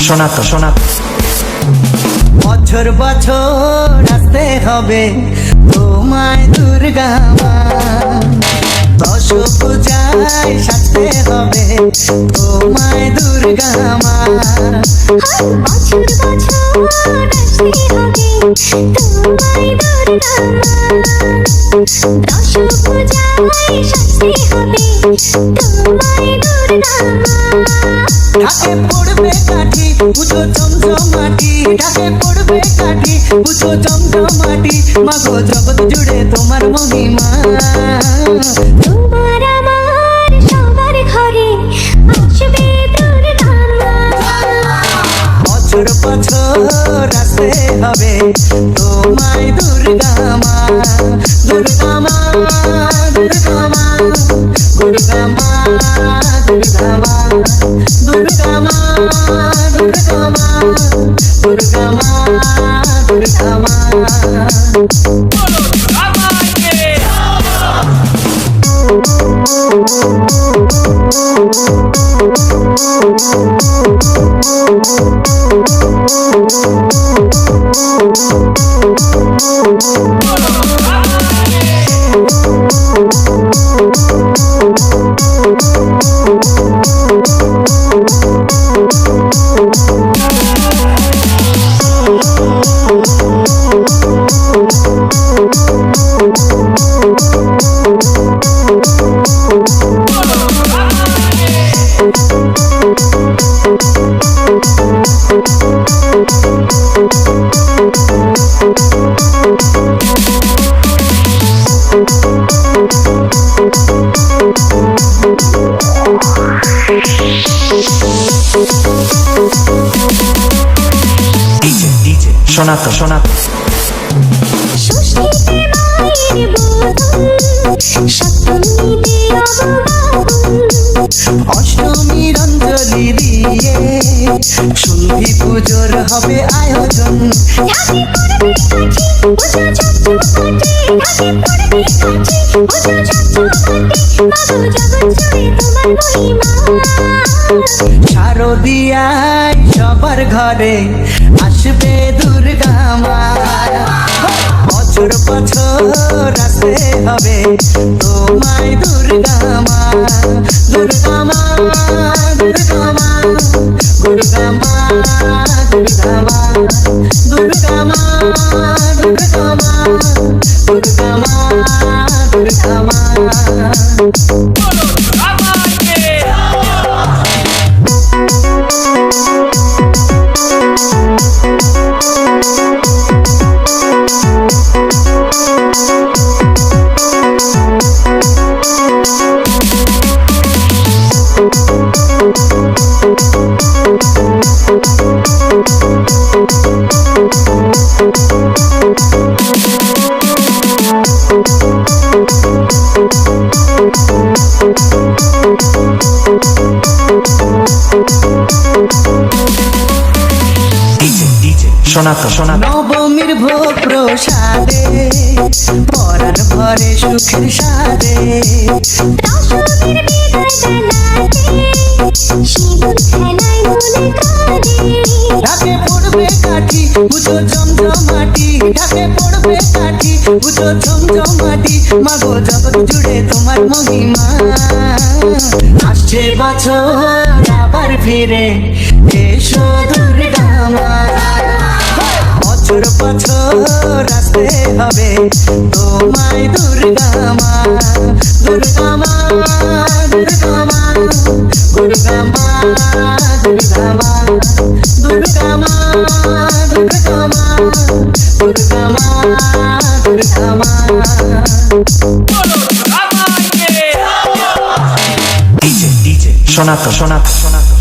শোনাতো শোনাতো বছর বছর আসতে হবে তোমায় দুর্গা মা, দশ পূজায় সাজতে হবে তোমায় দুর্গা মা। বছর বছর আসতে হবে তোমায় দুর্গা মা, দশ পূজায় সাজতে হবে তোমায় দুর্গা মা। ঢাকে পড়বে কাঠি পুজো জমজমাটি, ঢাকে পড়বে কাঠি পুজো জমজমাটি, মাগো জগৎ জুড়ে তোমার মহিমা। তোমার আমার সবার ঘরে আসবে দুর্গা মা। বছর বছর আসতে হবে তোমায় দুর্গা মা, দুর্গা মা, দুর্গা মা, দুর্গা মা, দুর্গা মা, দুর্গা মা, দুর্গা মা, দুর্গা মা, দুর্গা মা। শোনাতো শোনাতো ষষ্ঠীতে মায়ের বোধন, সপ্তমীতে অববাহন, অষ্টমীর অঞ্জলি দিয়ে সন্ধি পুজোর হবে আয়োজন। ঢাকে পড়বে কাঠি পুজো জমজমাটি, ঢাকে পড়বে কাঠি পুজো জমজমাটি, মাগো জগৎ জুড়ে তোমার মহিমা। শারদিয়ায় সবার ঘরে আসবে দুর্গা মা, বছর বছর আসতে হবে তোমায় দুর্গা মা, দুর্গা মা, দুর্গা মা, দুর্গা মা, দুর্গা মা, দুর্গা মা, দুর্গা মা, দুর্গা মা, দুর্গা মা। শোনাতো শোনাতো নবমীর ভোগ প্রসাদে পরার ভরে সুখের সাদে, দশমীর বিদায় বেলাতে সিঁদুর ফেনায় মনে কাঁদে। ঢাকে পড়বে কাঠি পুজো জমজমাটি, ঢাকে পড়বে কাঠি পুজো জমজমাটি, মাগো জগৎ জুড়ে তোমার মহিমা। আসছে বছর আবার ফিরে এসো দুর্গা মা, বছর বছর আসতে হবে তোমায় দুর্গা মা, দুর্গা মা, দুর্গা মা, দুর্গা মা, দুর্গা মা, দুর্গা মা, দুর্গা মা, দুর্গা মা, দুর্গা মা। শোনাতো শোনাতো শোনাতো